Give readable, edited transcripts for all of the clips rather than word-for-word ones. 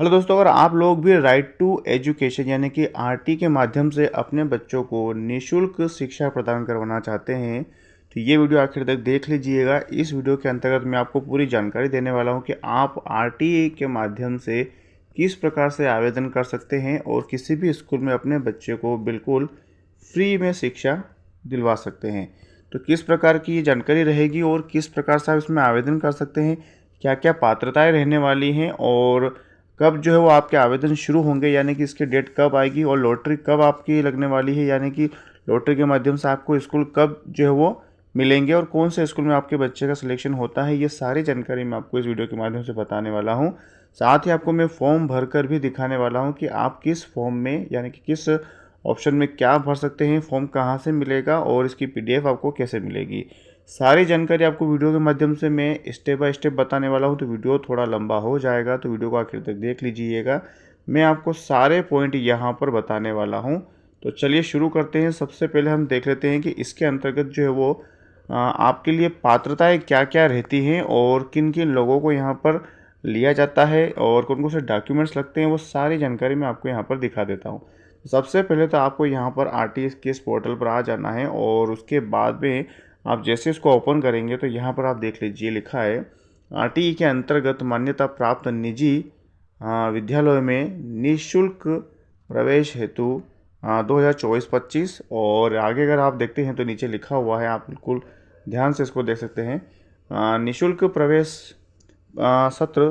Hello दोस्तों, अगर आप लोग भी राइट टू एजुकेशन यानी कि आरटी के माध्यम से अपने बच्चों को निःशुल्क शिक्षा प्रदान करवाना चाहते हैं तो ये वीडियो आखिर तक देख लीजिएगा। इस वीडियो के अंतर्गत मैं आपको पूरी जानकारी देने वाला हूं कि आप आरटी के माध्यम से किस प्रकार से आवेदन कर सकते हैं और किसी भी स्कूल में अपने बच्चे को बिल्कुल फ्री में शिक्षा दिलवा सकते हैं। तो किस प्रकार की ये जानकारी रहेगी और किस प्रकार से आप इसमें आवेदन कर सकते हैं, क्या क्या पात्रताएं रहने वाली हैं और कब जो है वो आपके आवेदन शुरू होंगे, यानी कि इसकी डेट कब आएगी और लॉटरी कब आपकी लगने वाली है, यानी कि लॉटरी के माध्यम से आपको स्कूल कब जो है वो मिलेंगे और कौन से स्कूल में आपके बच्चे का सिलेक्शन होता है, ये सारी जानकारी मैं आपको इस वीडियो के माध्यम से बताने वाला हूँ। साथ ही आपको मैं फॉर्म भरकर भी दिखाने वाला हूँ कि आप किस फॉर्म में यानी कि किस ऑप्शन में क्या भर सकते हैं, फॉर्म कहाँ से मिलेगा और इसकी पीडीएफ आपको कैसे मिलेगी। सारी जानकारी आपको वीडियो के माध्यम से मैं स्टेप बाय स्टेप बताने वाला हूं, तो वीडियो थोड़ा लंबा हो जाएगा, तो वीडियो को आखिर तक देख लीजिएगा। मैं आपको सारे पॉइंट यहां पर बताने वाला हूं। तो चलिए शुरू करते हैं। सबसे पहले हम देख लेते हैं कि इसके अंतर्गत जो है वो आपके लिए पात्रताएं क्या क्या रहती हैं और किन किन लोगों को यहाँ पर लिया जाता है और कौन कौन से डॉक्यूमेंट्स लगते हैं, वो सारी जानकारी मैं आपको यहाँ पर दिखा देता हूँ। सबसे पहले तो आपको यहाँ पर आरटीएस के इस पोर्टल पर आ जाना है और उसके बाद में आप जैसे इसको ओपन करेंगे तो यहाँ पर आप देख लीजिए, लिखा है आरटीई के अंतर्गत मान्यता प्राप्त निजी विद्यालयों में निःशुल्क प्रवेश हेतु 2024-25। और आगे अगर आप देखते हैं तो नीचे लिखा हुआ है, आप बिल्कुल ध्यान से इसको देख सकते हैं। निःशुल्क प्रवेश सत्र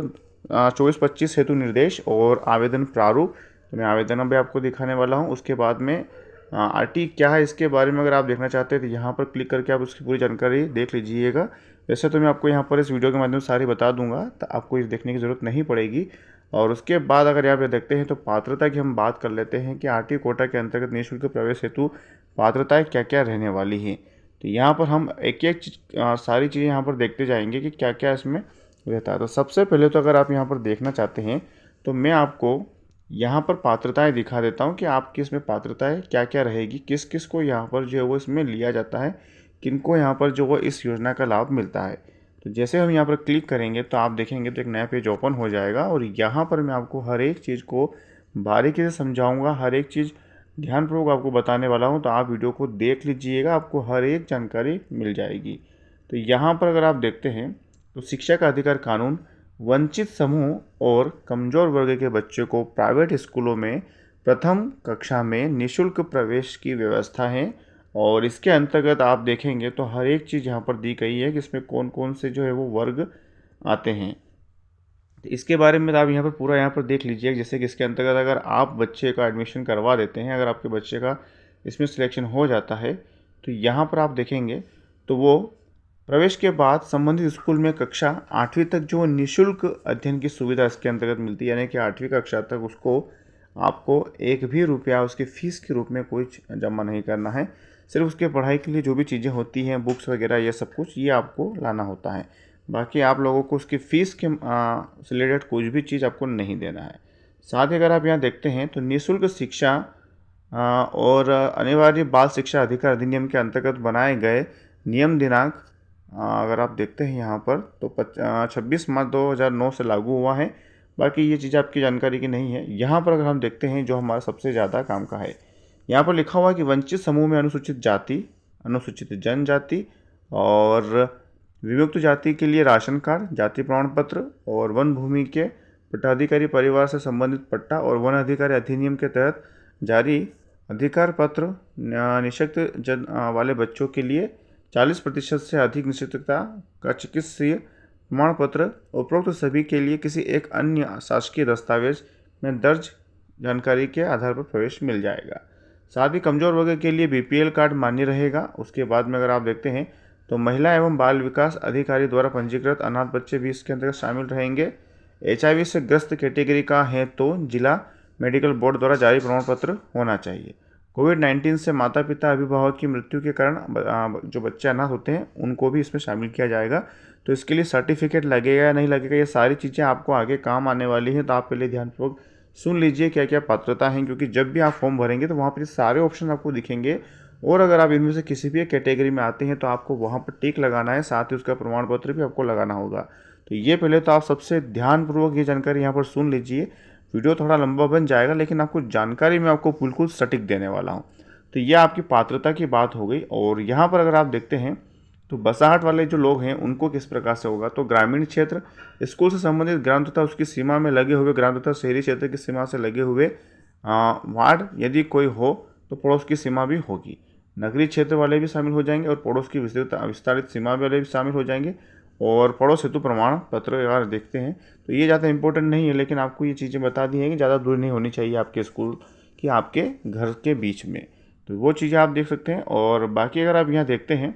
24-25 हेतु निर्देश और आवेदन प्रारूप। तो मैं आवेदन भी आपको दिखाने वाला हूँ। उसके बाद में आरटी क्या है इसके बारे में अगर आप देखना चाहते हैं तो यहाँ पर क्लिक करके आप उसकी पूरी जानकारी देख लीजिएगा। वैसे तो मैं आपको यहाँ पर इस वीडियो के माध्यम से सारी बता दूंगा, तो आपको इस देखने की ज़रूरत नहीं पड़ेगी। और उसके बाद अगर यहाँ पे देखते हैं तो पात्रता की हम बात कर लेते हैं कि आरटी कोटा के अंतर्गत निःशुल्क प्रवेश हेतु पात्रताएँ क्या क्या रहने वाली हैं। तो यहाँ पर हम एक एक सारी चीज़ें यहाँ पर देखते जाएंगे कि क्या क्या इसमें रहता है। तो सबसे पहले तो अगर आप यहाँ पर देखना चाहते हैं तो मैं आपको यहाँ पर पात्रताएं दिखा देता हूँ कि आपकी इसमें पात्रताएं क्या क्या रहेगी, किस किस को यहाँ पर जो है वो इसमें लिया जाता है, किनको यहाँ पर जो वो इस योजना का लाभ मिलता है। तो जैसे हम यहाँ पर क्लिक करेंगे तो आप देखेंगे तो एक नया पेज ओपन हो जाएगा और यहाँ पर मैं आपको हर एक चीज़ को बारीकी से समझाऊँगा, हर एक चीज़ ध्यानपूर्वक आपको बताने वाला हूँ। तो आप वीडियो को देख लीजिएगा, आपको हर एक जानकारी मिल जाएगी। तो यहाँ पर अगर आप देखते हैं तो शिक्षा का अधिकार कानून वंचित समूह और कमज़ोर वर्ग के बच्चों को प्राइवेट स्कूलों में प्रथम कक्षा में निःशुल्क प्रवेश की व्यवस्था है। और इसके अंतर्गत आप देखेंगे तो हर एक चीज़ यहाँ पर दी गई है कि इसमें कौन कौन से जो है वो वर्ग आते हैं। तो इसके बारे में आप यहाँ पर पूरा यहाँ पर देख लीजिए। जैसे कि इसके अंतर्गत अगर आप बच्चे का एडमिशन करवा देते हैं, अगर आपके बच्चे का इसमें सिलेक्शन हो जाता है तो यहाँ पर आप देखेंगे तो वो प्रवेश के बाद संबंधित स्कूल में कक्षा 8वीं तक जो निःशुल्क अध्ययन की सुविधा इसके अंतर्गत मिलती है, यानी कि 8वीं कक्षा तक उसको आपको एक भी रुपया उसकी फ़ीस के रूप में कोई जमा नहीं करना है। सिर्फ उसके पढ़ाई के लिए जो भी चीज़ें होती हैं, बुक्स वगैरह, ये सब कुछ ये आपको लाना होता है। बाकी आप लोगों को उसकी फ़ीस के से रिलेटेड कुछ भी चीज़ आपको नहीं देना है। साथ ही अगर आप यहाँ देखते हैं तो निःशुल्क शिक्षा और अनिवार्य बाल शिक्षा अधिकार अधिनियम के अंतर्गत बनाए गए नियम दिनांक अगर आप देखते हैं यहाँ पर तो 26 मार्च 2009 से लागू हुआ है। बाकी ये चीज़ आपकी जानकारी की नहीं है। यहाँ पर अगर हम देखते हैं जो हमारा सबसे ज़्यादा काम का है, यहाँ पर लिखा हुआ है कि वंचित समूह में अनुसूचित जाति, अनुसूचित जनजाति और विमुक्त जाति के लिए राशन कार्ड, जाति प्रमाण पत्र और वन भूमि के पट्टाधिकारी परिवार से संबंधित पट्टा और वन अधिकारी अधिनियम के तहत जारी अधिकार पत्र निःशक्त जन वाले बच्चों के लिए 40% से अधिक निश्चितता का चिकित्सीय प्रमाण पत्र उपरोक्त सभी के लिए किसी एक अन्य शासकीय दस्तावेज में दर्ज जानकारी के आधार पर प्रवेश मिल जाएगा। साथ ही कमजोर वर्ग के लिए बीपीएल कार्ड मान्य रहेगा। उसके बाद में अगर आप देखते हैं तो महिला एवं बाल विकास अधिकारी द्वारा पंजीकृत अनाथ बच्चे भी इसके अंतर्गत शामिल रहेंगे। एचआईवी से ग्रस्त कैटेगरी का है तो जिला मेडिकल बोर्ड द्वारा जारी प्रमाण पत्र होना चाहिए। कोविड-19 से माता पिता अभिभावक की मृत्यु के कारण जो बच्चे अनाथ होते हैं उनको भी इसमें शामिल किया जाएगा। तो इसके लिए सर्टिफिकेट लगेगा या नहीं लगेगा, ये सारी चीज़ें आपको आगे काम आने वाली हैं। तो आप पहले ध्यानपूर्वक सुन लीजिए क्या क्या पात्रता हैं, क्योंकि जब भी आप फॉर्म भरेंगे तो वहाँ पर सारे ऑप्शन आपको दिखेंगे और अगर आप इनमें से किसी भी कैटेगरी में आते हैं तो आपको वहाँ पर टिक लगाना है, साथ ही उसका प्रमाण पत्र भी आपको लगाना होगा। तो ये पहले तो आप सबसे ध्यानपूर्वक ये जानकारी यहाँ पर सुन लीजिए। वीडियो थोड़ा लंबा बन जाएगा, लेकिन आपको जानकारी मैं आपको बिल्कुल सटीक देने वाला हूँ। तो ये आपकी पात्रता की बात हो गई। और यहाँ पर अगर आप देखते हैं तो बसाहट वाले जो लोग हैं उनको किस प्रकार से होगा, तो ग्रामीण क्षेत्र, स्कूल से संबंधित ग्राम तथा उसकी सीमा में लगे हुए ग्राम तथा शहरी क्षेत्र की सीमा से लगे हुए वार्ड यदि कोई हो तो पड़ोस की सीमा भी होगी। नगरीय क्षेत्र वाले भी शामिल हो जाएंगे और पड़ोस की विस्तारित सीमा वाले भी शामिल हो जाएंगे। और पड़ोस हेतु प्रमाण पत्र अगर देखते हैं तो ये ज़्यादा इंपॉर्टेंट नहीं है, लेकिन आपको ये चीज़ें बता दी हैं कि ज़्यादा दूर नहीं होनी चाहिए आपके स्कूल की आपके घर के बीच में। तो वो चीज़ें आप देख सकते हैं। और बाकी अगर आप यहाँ देखते हैं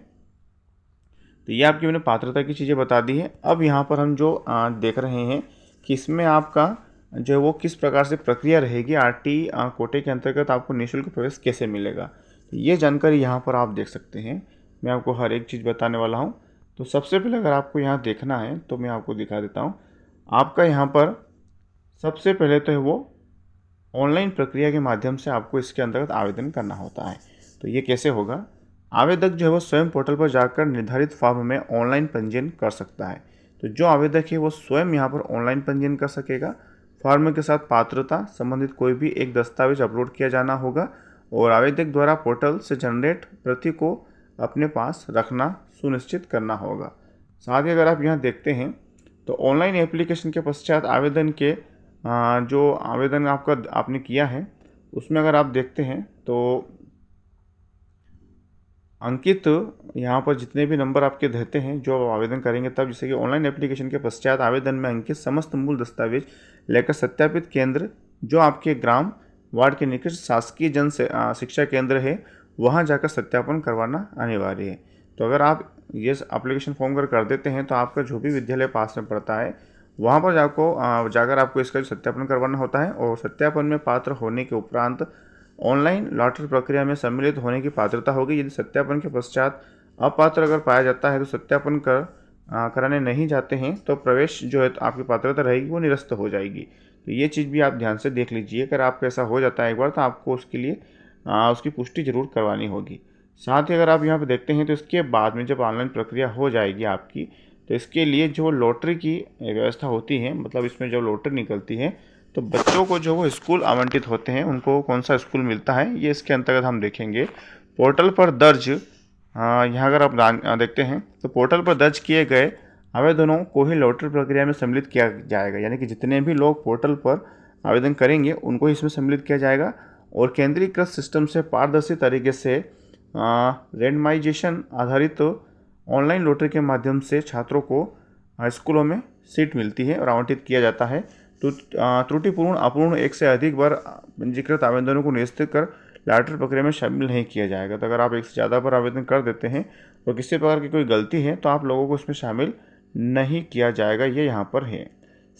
तो ये आपकी मैंने पात्रता की चीज़ें बता दी है। अब यहाँ पर हम जो देख रहे हैं कि इसमें आपका जो है वो किस प्रकार से प्रक्रिया रहेगी, आरटी कोटे के अंतर्गत आपको निःशुल्क प्रवेश कैसे मिलेगा, तो ये जानकारी यहाँ पर आप देख सकते हैं। मैं आपको हर एक चीज़ बताने वाला हूँ। तो सबसे पहले अगर आपको यहाँ देखना है तो मैं आपको दिखा देता हूँ। आपका यहाँ पर सबसे पहले तो है वो ऑनलाइन प्रक्रिया के माध्यम से आपको इसके अंतर्गत आवेदन करना होता है। तो ये कैसे होगा, आवेदक जो है वो स्वयं पोर्टल पर जाकर निर्धारित फॉर्म में ऑनलाइन पंजीयन कर सकता है। तो जो आवेदक है वो स्वयं यहाँ पर ऑनलाइन पंजीयन कर सकेगा। फॉर्म के साथ पात्रता संबंधित कोई भी एक दस्तावेज अपलोड किया जाना होगा और आवेदक द्वारा पोर्टल से जनरेट प्रति को अपने पास रखना सुनिश्चित करना होगा। साथ ही अगर आप यहाँ देखते हैं तो ऑनलाइन एप्लीकेशन के पश्चात आवेदन के जो आवेदन आपने किया है उसमें अगर आप देखते हैं तो अंकित यहाँ पर जितने भी नंबर आपके रहते हैं जो आप आवेदन करेंगे तब, जैसे कि ऑनलाइन एप्लीकेशन के पश्चात आवेदन में अंकित समस्त मूल दस्तावेज लेकर सत्यापित केंद्र जो आपके ग्राम वार्ड के निकट शासकीय जन शिक्षा केंद्र है वहाँ जाकर सत्यापन करवाना अनिवार्य है। तो अगर आप ये एप्लीकेशन फॉर्म कर देते हैं तो आपका जो भी विद्यालय पास में पड़ता है वहाँ पर जाकर आपको इसका सत्यापन करवाना होता है। और सत्यापन में पात्र होने के उपरांत ऑनलाइन लॉटरी प्रक्रिया में सम्मिलित होने की पात्रता होगी। यदि सत्यापन के पश्चात अपात्र अगर पाया जाता है तो सत्यापन कराने नहीं जाते हैं तो प्रवेश जो है तो आपकी पात्रता रहेगी वो निरस्त हो जाएगी। तो ये चीज़ भी आप ध्यान से देख लीजिए। अगर आपका ऐसा हो जाता है एक बार तो आपको उसके लिए उसकी पुष्टि जरूर करवानी होगी। साथ ही अगर आप यहाँ पर देखते हैं तो इसके बाद में जब ऑनलाइन प्रक्रिया हो जाएगी आपकी तो इसके लिए जो लॉटरी की व्यवस्था होती है, मतलब इसमें जब लॉटरी निकलती है तो बच्चों को जो वो स्कूल आवंटित होते हैं उनको कौन सा स्कूल मिलता है ये इसके अंतर्गत हम देखेंगे। पोर्टल पर दर्ज यहाँ अगर आप देखते हैं तो पोर्टल पर दर्ज किए गए आवेदनों को ही लॉटरी प्रक्रिया में सम्मिलित किया जाएगा। यानी कि जितने भी लोग पोर्टल पर आवेदन करेंगे उनको इसमें सम्मिलित किया जाएगा। और केंद्रीकृत सिस्टम से पारदर्शी तरीके से रैंडमाइजेशन आधारित ऑनलाइन लॉटरी के माध्यम से छात्रों को स्कूलों में सीट मिलती है और आवंटित किया जाता है। तो त्रुटिपूर्ण अपूर्ण एक से अधिक बार पंजीकृत आवेदनों को निरस्त कर लॉटरी प्रक्रिया में शामिल नहीं किया जाएगा। तो अगर आप एक से ज़्यादा बार आवेदन कर देते हैं और किसी प्रकार की कोई गलती है तो आप लोगों को इसमें शामिल नहीं किया जाएगा, ये यहाँ पर है।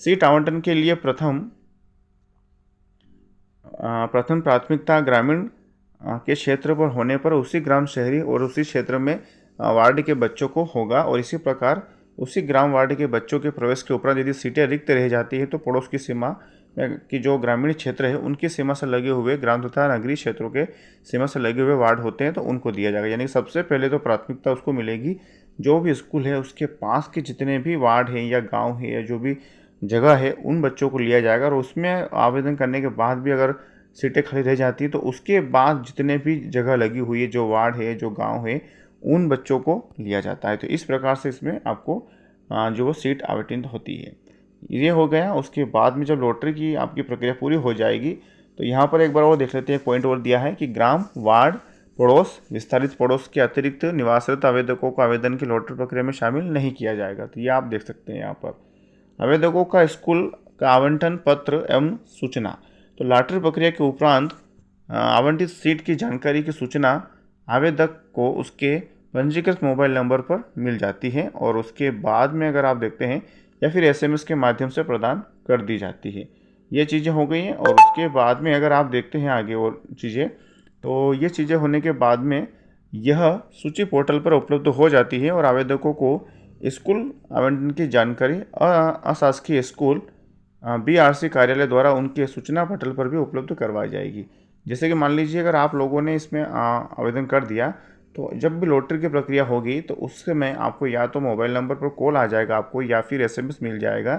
सीट आवंटन के लिए प्रथम प्राथमिकता ग्रामीण के क्षेत्र पर होने पर उसी ग्राम शहरी और उसी क्षेत्र में वार्ड के बच्चों को होगा। और इसी प्रकार उसी ग्राम वार्ड के बच्चों के प्रवेश के उपरांत यदि सीटें रिक्त रह जाती है तो पड़ोस की सीमा की जो ग्रामीण क्षेत्र है उनकी सीमा से लगे हुए ग्राम तथा नगरीय क्षेत्रों के सीमा से लगे हुए वार्ड होते हैं तो उनको दिया जाएगा। यानी सबसे पहले तो प्राथमिकता उसको मिलेगी जो भी स्कूल है उसके पास के जितने भी वार्ड हैं या गाँव है या जो भी जगह है उन बच्चों को लिया जाएगा। और उसमें आवेदन करने के बाद भी अगर सीटें खाली रह जाती है तो उसके बाद जितने भी जगह लगी हुई है जो वार्ड है जो गाँव है उन बच्चों को लिया जाता है। तो इस प्रकार से इसमें आपको जो वो सीट आवंटित होती है। ये हो गया। उसके बाद में जब लॉटरी की आपकी प्रक्रिया पूरी हो जाएगी तो यहाँ पर एक बार और देख लेते हैं, पॉइंट और दिया है कि ग्राम वार्ड पड़ोस विस्तारित पड़ोस के अतिरिक्त निवासरत आवेदकों को आवेदन की लॉटरी प्रक्रिया में शामिल नहीं किया जाएगा। तो ये आप देख सकते हैं यहाँ पर आवेदकों का स्कूल का आवंटन पत्र एवं सूचना। तो लॉटरी प्रक्रिया के उपरांत आवंटित सीट की जानकारी की सूचना आवेदक को उसके पंजीकृत मोबाइल नंबर पर मिल जाती है और उसके बाद में अगर आप देखते हैं या फिर एसएमएस के माध्यम से प्रदान कर दी जाती है। ये चीज़ें हो गई हैं। और उसके बाद में अगर आप देखते हैं आगे और चीज़ें तो ये चीज़ें होने के बाद में यह सूची पोर्टल पर उपलब्ध हो जाती है और आवेदकों को स्कूल आवंटन की जानकारी अशासकीय स्कूल बीआरसी कार्यालय द्वारा उनके सूचना पटल पर भी उपलब्ध करवाई जाएगी। जैसे कि मान लीजिए अगर आप लोगों ने इसमें आवेदन कर दिया तो जब भी लॉटरी की प्रक्रिया होगी तो उस समय आपको या तो मोबाइल नंबर पर कॉल आ जाएगा आपको या फिर एसएमएस मिल जाएगा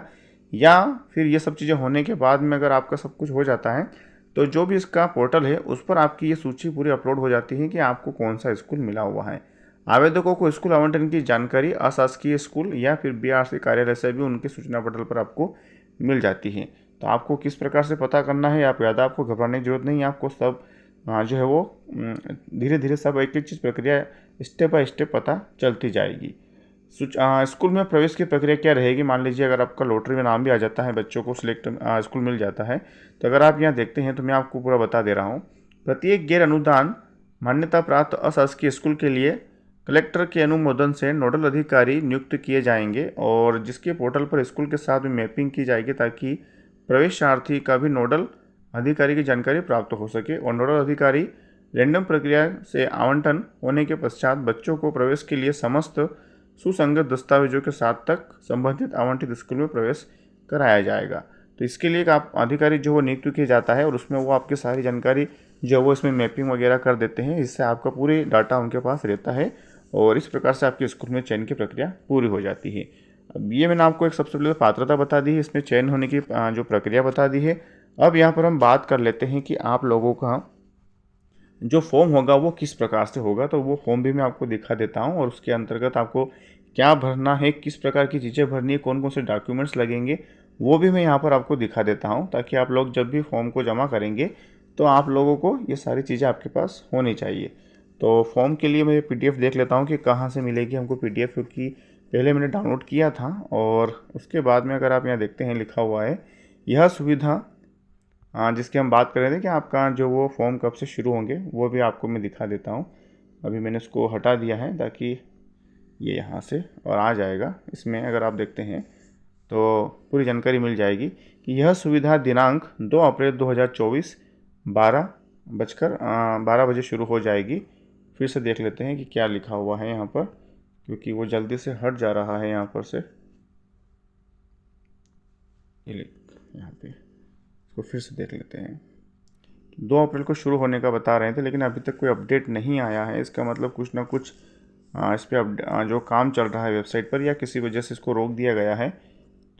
या फिर ये सब चीज़ें होने के बाद में अगर आपका सब कुछ हो जाता है तो जो भी इसका पोर्टल है उस पर आपकी ये सूची पूरी अपलोड हो जाती है कि आपको कौन सा स्कूल मिला हुआ है। आवेदकों को स्कूल आवंटन की जानकारी अशासकीय स्कूल या फिर बीआरसी कार्यालय से भी उनके सूचना पटल पर आपको मिल जाती है। तो आपको किस प्रकार से पता करना है आप ज़्यादा आपको घबराने की जरूरत नहीं है। आपको सब जो है वो धीरे धीरे सब एक एक चीज़ प्रक्रिया स्टेप बाय स्टेप पता चलती जाएगी। स्कूल में प्रवेश की प्रक्रिया क्या रहेगी। मान लीजिए अगर आपका लॉटरी में नाम भी आ जाता है, बच्चों को सिलेक्ट स्कूल मिल जाता है, तो अगर आप यहाँ देखते हैं तो मैं आपको पूरा बता दे रहा हूँ। प्रत्येक गैर अनुदान मान्यता प्राप्त अशासकीय स्कूल के लिए कलेक्टर के अनुमोदन से नोडल अधिकारी नियुक्त किए जाएंगे और जिसके पोर्टल पर स्कूल के साथ में मैपिंग की जाएगी ताकि प्रवेशार्थी का भी नोडल अधिकारी की जानकारी प्राप्त हो सके। और नोडल अधिकारी रैंडम प्रक्रिया से आवंटन होने के पश्चात बच्चों को प्रवेश के लिए समस्त सुसंगत दस्तावेजों के साथ तक संबंधित आवंटित स्कूल में प्रवेश कराया जाएगा। तो इसके लिए एक आप अधिकारी जो वो नियुक्त किया जाता है और उसमें वो आपकी सारी जानकारी जो वो इसमें मैपिंग वगैरह कर देते हैं, इससे आपका पूरी डाटा उनके पास रहता है और इस प्रकार से आपके स्कूल में चयन की प्रक्रिया पूरी हो जाती है। अब ये मैंने आपको एक सबसे पहले पात्रता बता दी है, इसमें चयन होने की जो प्रक्रिया बता दी है। अब यहाँ पर हम बात कर लेते हैं कि आप लोगों का जो फॉर्म होगा वो किस प्रकार से होगा। तो वो फॉर्म भी मैं आपको दिखा देता हूँ और उसके अंतर्गत आपको क्या भरना है, किस प्रकार की चीज़ें भरनी है, कौन कौन से डॉक्यूमेंट्स लगेंगे, वो भी मैं यहाँ पर आपको दिखा देता हूँ ताकि आप लोग जब भी फॉर्म को जमा करेंगे तो आप लोगों को ये सारी चीज़ें आपके पास होनी चाहिए। तो फॉर्म के लिए मैं पीडीएफ देख लेता हूँ कि कहाँ से मिलेगी हमको पीडीएफ, क्योंकि पहले मैंने डाउनलोड किया था और उसके बाद में अगर आप यहाँ देखते हैं लिखा हुआ है यह सुविधा जिसकी हम बात कर रहे थे कि आपका जो वो फॉर्म कब से शुरू होंगे वो भी आपको मैं दिखा देता हूँ। अभी मैंने उसको हटा दिया है ताकि ये यहाँ से और आ जाएगा। इसमें अगर आप देखते हैं तो पूरी जानकारी मिल जाएगी कि यह सुविधा दिनांक 2 अप्रैल 2024 12 बजे शुरू हो जाएगी। फिर से देख लेते हैं कि क्या लिखा हुआ है यहाँ पर, क्योंकि वो जल्दी से हट जा रहा है यहाँ पर से। ये यहाँ पे इसको फिर से देख लेते हैं। 2 अप्रैल को शुरू होने का बता रहे थे लेकिन अभी तक कोई अपडेट नहीं आया है। इसका मतलब कुछ ना कुछ इस पर जो काम चल रहा है वेबसाइट पर या किसी वजह से इसको रोक दिया गया है।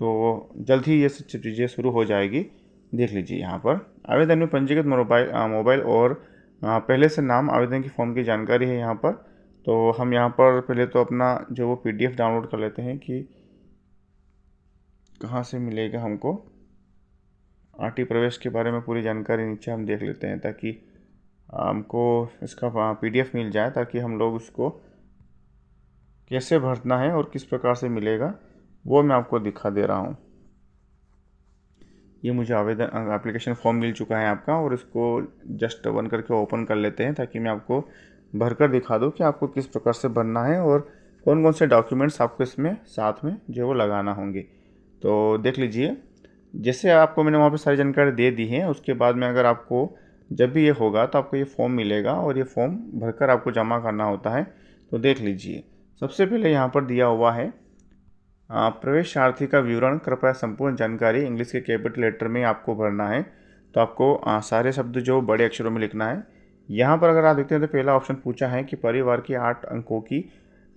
तो जल्द ही ये सब चीज़ें शुरू हो जाएगी। देख लीजिए यहाँ पर आवेदन में पंजीकृत मोबाइल और पहले से नाम आवेदन की फॉर्म की जानकारी है यहाँ पर। तो हम यहाँ पर पहले तो अपना जो वो पीडीएफ डाउनलोड कर लेते हैं कि कहाँ से मिलेगा हमको। आरटी प्रवेश के बारे में पूरी जानकारी नीचे हम देख लेते हैं ताकि हमको इसका पीडीएफ मिल जाए, ताकि हम लोग उसको कैसे भरना है और किस प्रकार से मिलेगा वो मैं आपको दिखा दे रहा हूँ। ये मुझे आवेदन एप्लीकेशन फॉर्म मिल चुका है आपका और इसको जस्ट बन करके ओपन कर लेते हैं ताकि मैं आपको भरकर दिखा दूँ कि आपको किस प्रकार से भरना है और कौन कौन से डॉक्यूमेंट्स आपको इसमें साथ में जो वो लगाना होंगे। तो देख लीजिए, जैसे आपको मैंने वहाँ पे सारी जानकारी दे दी है, उसके बाद में अगर आपको जब भी ये होगा तो आपको ये फॉर्म मिलेगा और ये फॉर्म भरकर आपको जमा करना होता है। तो देख लीजिए, सबसे पहले यहाँ पर दिया हुआ है प्रवेशार्थी का विवरण, कृपया संपूर्ण जानकारी इंग्लिश के कैपिटल लेटर में आपको भरना है। तो आपको सारे शब्द जो बड़े अक्षरों में लिखना है। यहाँ पर अगर आप देखते हैं तो पहला ऑप्शन पूछा है कि परिवार की 8 अंकों की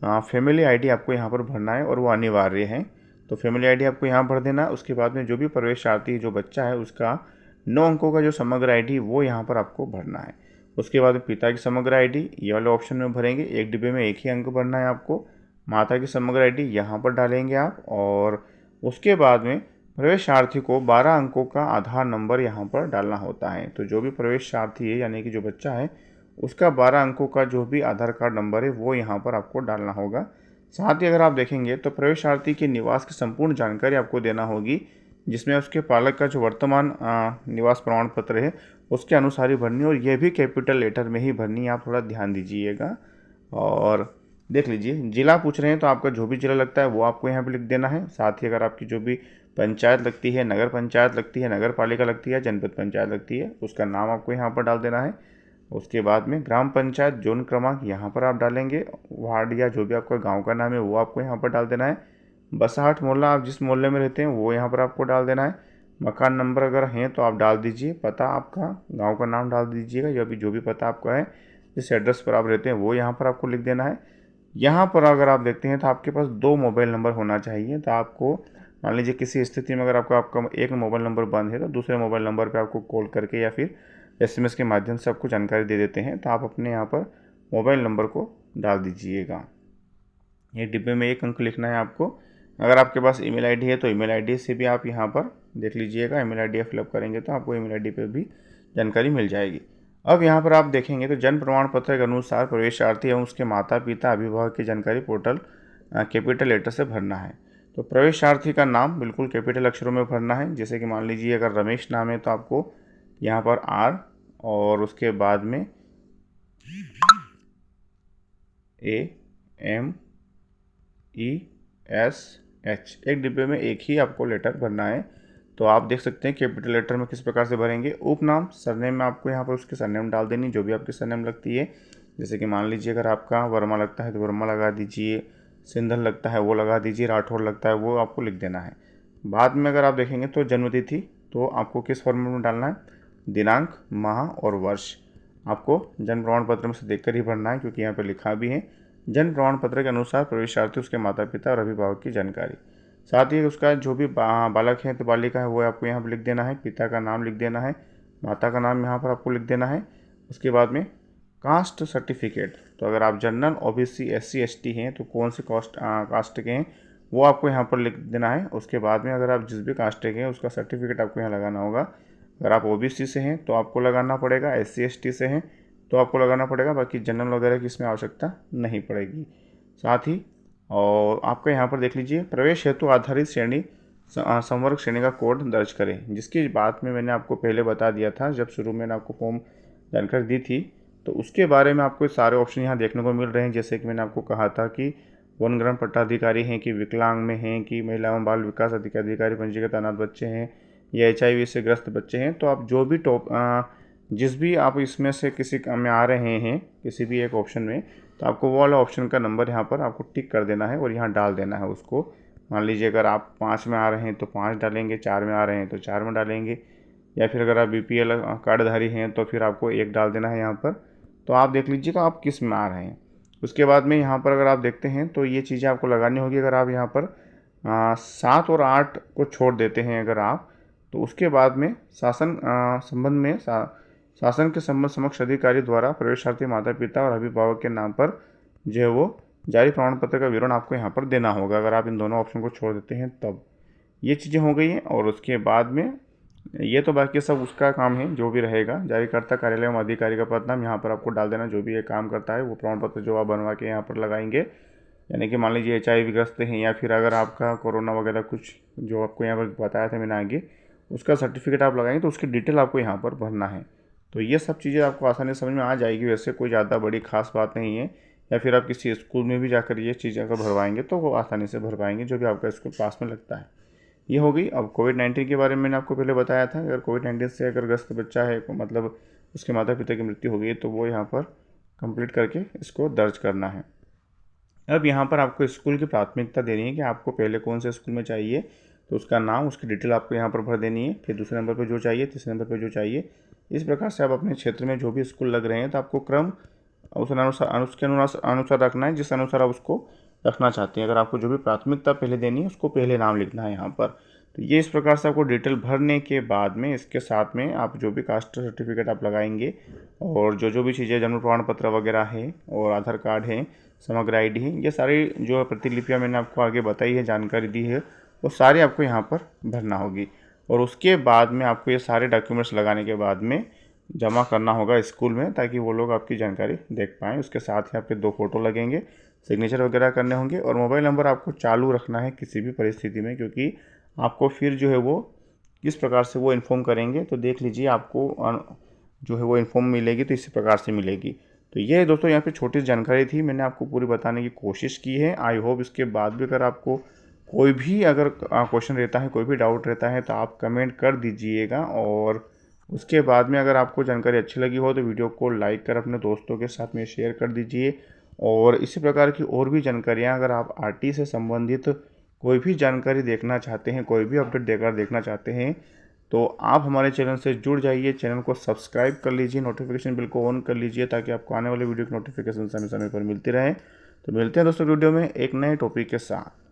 फैमिली आईडी आपको यहाँ पर भरना है और वो अनिवार्य है। तो फैमिली आईडी आपको यहाँ भर देना है। उसके बाद में जो भी प्रवेशार्थी जो बच्चा है उसका 9 अंकों का जो समग्र आईडी वो यहाँ पर आपको भरना है। उसके बाद पिता की समग्र आईडी ये वाले ऑप्शन में भरेंगे, एक डिब्बे में एक ही अंक भरना है आपको। माता की समग्र आईडी यहाँ पर डालेंगे आप और उसके बाद में प्रवेशार्थी को 12 अंकों का आधार नंबर यहाँ पर डालना होता है। तो जो भी प्रवेशार्थी है यानी कि जो बच्चा है उसका 12 अंकों का जो भी आधार कार्ड नंबर है वो यहाँ पर आपको डालना होगा। साथ ही अगर आप देखेंगे तो प्रवेशार्थी के निवास की संपूर्ण जानकारी आपको देना होगी, जिसमें उसके पालक का जो वर्तमान निवास प्रमाण पत्र है उसके अनुसार ही भरनी, और यह भी कैपिटल लेटर में ही भरनी है। आप थोड़ा ध्यान दीजिएगा। और देख लीजिए, जिला पूछ रहे हैं तो आपका जो भी जिला लगता है वो आपको यहाँ पे लिख देना है। साथ ही अगर आपकी जो भी पंचायत लगती है, नगर पंचायत लगती है, नगर पालिका लगती है, जनपद पंचायत लगती है, उसका नाम आपको यहाँ पर डाल देना है। उसके बाद में ग्राम पंचायत जोन क्रमांक यहाँ पर आप डालेंगे, वार्ड या जो भी आपका गाँव का नाम है वो आपको यहाँ पर डाल देना है। बसाहट मोहल्ला आप जिस मोहल्ले में रहते हैं वो यहाँ पर आपको डाल देना है। मकान नंबर अगर हैं तो आप डाल दीजिए, पता आपका गाँव का नाम डाल दीजिएगा, या जो भी पता आपका है जिस एड्रेस पर आप रहते हैं वो यहाँ पर आपको लिख देना है। यहाँ पर अगर आप देखते हैं तो आपके पास 2 मोबाइल नंबर होना चाहिए। तो आपको मान लीजिए किसी स्थिति में अगर आपका एक मोबाइल नंबर बंद है तो दूसरे मोबाइल नंबर पे आपको कॉल करके या फिर SMS के माध्यम से आपको जानकारी दे देते हैं, तो आप अपने यहाँ पर मोबाइल नंबर को डाल दीजिएगा। ये डिब्बे में 1 अंक लिखना है आपको। अगर आपके पास ईमेल आईडी है तो ईमेल आईडी से भी आप यहाँ पर देख लीजिएगा, ईमेल आईडी फिलअप करेंगे तो आपको ईमेल आईडी पे भी जानकारी मिल जाएगी। अब यहाँ पर आप देखेंगे तो जन्म प्रमाण पत्र के अनुसार प्रवेशार्थी एवं उसके माता पिता अभिभावक की जानकारी पोर्टल कैपिटल लेटर से भरना है। तो प्रवेशार्थी का नाम बिल्कुल कैपिटल अक्षरों में भरना है। जैसे कि मान लीजिए अगर रमेश नाम है तो आपको यहाँ पर R और उसके बाद में AMESH, एक डिब्बे में एक ही आपको लेटर भरना है। तो आप देख सकते हैं कैपिटल लेटर में किस प्रकार से भरेंगे। उपनाम सरनेम में आपको यहाँ पर उसकी सरनेम डाल देनी, जो भी आपकी सरनेम लगती है। जैसे कि मान लीजिए अगर आपका वर्मा लगता है तो वर्मा लगा दीजिए, सिंधल लगता है वो लगा दीजिए, राठौर लगता है वो आपको लिख देना है। बाद में अगर आप देखेंगे तो जन्मतिथि तो आपको किस फॉर्मेट में डालना है, दिनांक, माह और वर्ष आपको जन्म प्रमाण पत्र में से देखकर ही भरना है, क्योंकि यहाँ पर लिखा भी है जन्म प्रमाण पत्र के अनुसार प्रवेशार्थी उसके माता पिता और अभिभावक की जानकारी। साथ ही उसका जो भी बालक है तो बालिका है वो आपको यहाँ पर लिख देना है, पिता का नाम लिख देना है, माता का नाम यहाँ पर आपको लिख देना है। उसके बाद में कास्ट सर्टिफिकेट, तो अगर आप जनरल, OBC, SC, ST हैं तो कौन से कास्ट के हैं वो आपको यहाँ पर लिख देना है। उसके बाद में अगर आप जिस भी कास्ट के हैं उसका सर्टिफिकेट आपको यहाँ लगाना होगा। अगर आप OBC से हैं तो आपको लगाना पड़ेगा, SC, ST से हैं तो आपको लगाना पड़ेगा, बाकी जनरल वगैरह की इसमें आवश्यकता नहीं पड़ेगी। साथ ही और आपका यहाँ पर देख लीजिए प्रवेश हेतु आधारित श्रेणी संवर्ग श्रेणी का कोड दर्ज करें, जिसकी बात में मैंने आपको पहले बता दिया था जब शुरू में मैंने आपको फॉर्म जानकारी दी थी। तो उसके बारे में आपको सारे ऑप्शन यहाँ देखने को मिल रहे हैं। जैसे कि मैंने आपको कहा था कि वन ग्राम पट्टाधिकारी हैं कि विकलांग में हैं कि महिला एवं बाल विकास अधिकारी पंजीकृत अनाथ बच्चे हैं या HIV से ग्रस्त बच्चे हैं। तो आप जो भी जिस भी आप इसमें से किसी में आ रहे हैं किसी भी एक ऑप्शन में, तो आपको वो वाला ऑप्शन का नंबर यहाँ पर आपको टिक कर देना है और यहाँ डाल देना है उसको। मान लीजिए अगर आप 5 में आ रहे हैं तो 5 डालेंगे, 4 में आ रहे हैं तो 4 में डालेंगे, या फिर अगर आप BPL कार्डधारी हैं तो फिर आपको 1 डाल देना है यहाँ पर। तो आप देख लीजिएगा आप किस में आ रहे हैं। उसके बाद में यहाँ पर अगर आप देखते हैं तो ये चीज़ें आपको लगानी होगी। अगर आप यहाँ पर 7 और 8 को छोड़ देते हैं अगर आप, तो उसके बाद में शासन के संबंध समक्ष अधिकारी द्वारा प्रवेशार्थी माता पिता और अभिभावक के नाम पर जो है वो जारी प्रमाण पत्र का विवरण आपको यहाँ पर देना होगा। अगर आप इन दोनों ऑप्शन को छोड़ देते हैं तब ये चीज़ें हो गई हैं। और उसके बाद में ये तो बाकी सब उसका काम है जो भी रहेगा। जारीकर्ता कार्यालय एवं अधिकारी का पद नाम यहाँ पर आपको डाल देना, जो भी ये काम करता है वो प्रमाण पत्र जो आप बनवा के यहाँ पर लगाएंगे। यानी कि मान लीजिए HIV ग्रस्त हैं या फिर अगर आपका कोरोना वगैरह कुछ जो आपको यहाँ पर बताया था मैंने आगे, उसका सर्टिफिकेट आप लगाएंगे तो उसकी डिटेल आपको यहाँ पर भरना है। तो ये सब चीज़ें आपको आसानी से समझ में आ जाएगी। वैसे कोई ज़्यादा बड़ी खास बात नहीं है। या फिर आप किसी स्कूल में भी जाकर ये चीज़ें अगर भरवाएंगे तो वो आसानी से भर पाएंगे, जो भी आपका स्कूल पास में लगता है। ये हो गई। अब कोविड-19 के बारे में मैंने आपको पहले बताया था। अगर कोविड-19 से अगर ग्रस्त बच्चा है मतलब उसके माता पिता की मृत्यु हो गई तो वो यहाँ पर कंप्लीट करके इसको दर्ज करना है। अब यहाँ पर आपको स्कूल की प्राथमिकता देनी है कि आपको पहले कौन से स्कूल में चाहिए, तो उसका नाम, उसकी डिटेल आपको यहाँ पर भर देनी है। फिर दूसरे नंबर पर जो चाहिए, तीसरे नंबर पर जो चाहिए। इस प्रकार से आप अपने क्षेत्र में जो भी स्कूल लग रहे हैं तो आपको क्रम उसके अनुसार रखना है जिस अनुसार आप उसको रखना चाहते हैं। अगर आपको जो भी प्राथमिकता पहले देनी है उसको पहले नाम लिखना है यहाँ पर। तो ये इस प्रकार से आपको डिटेल भरने के बाद में इसके साथ में आप जो भी कास्ट सर्टिफिकेट आप लगाएंगे और जो भी चीज़ें जन्म प्रमाण पत्र वगैरह है और आधार कार्ड है, समग्र ID है, ये सारी जो प्रतिलिपियाँ मैंने आपको आगे बताई है, जानकारी दी है, वो सारी आपको यहाँ पर भरना होगी। और उसके बाद में आपको ये सारे डॉक्यूमेंट्स लगाने के बाद में जमा करना होगा स्कूल में, ताकि वो लोग आपकी जानकारी देख पाएँ। उसके साथ ही आपके 2 फोटो लगेंगे, सिग्नेचर वगैरह करने होंगे और मोबाइल नंबर आपको चालू रखना है किसी भी परिस्थिति में, क्योंकि आपको फिर जो है वो किस प्रकार से वो इन्फॉर्म करेंगे। तो देख लीजिए आपको जो है वो इन्फॉर्म मिलेगी तो इसी प्रकार से मिलेगी। तो ये दोस्तों यहाँ पे छोटी जानकारी थी, मैंने आपको पूरी बताने की कोशिश की है। आई होप इसके बाद भी अगर आपको कोई भी अगर क्वेश्चन रहता है, कोई भी डाउट रहता है तो आप कमेंट कर दीजिएगा। और उसके बाद में अगर आपको जानकारी अच्छी लगी हो तो वीडियो को लाइक कर अपने दोस्तों के साथ में शेयर कर दीजिए। और इसी प्रकार की और भी जानकारियाँ अगर आप RT से संबंधित कोई भी जानकारी देखना चाहते हैं, कोई भी अपडेट देखना चाहते हैं, तो आप हमारे चैनल से जुड़ जाइए। चैनल को सब्सक्राइब कर लीजिए, नोटिफिकेशन बिल को ऑन कर लीजिए, ताकि आपको आने वाले वीडियो की नोटिफिकेशन समय समय पर मिलती रहे। तो मिलते हैं दोस्तों वीडियो में एक नए टॉपिक के साथ।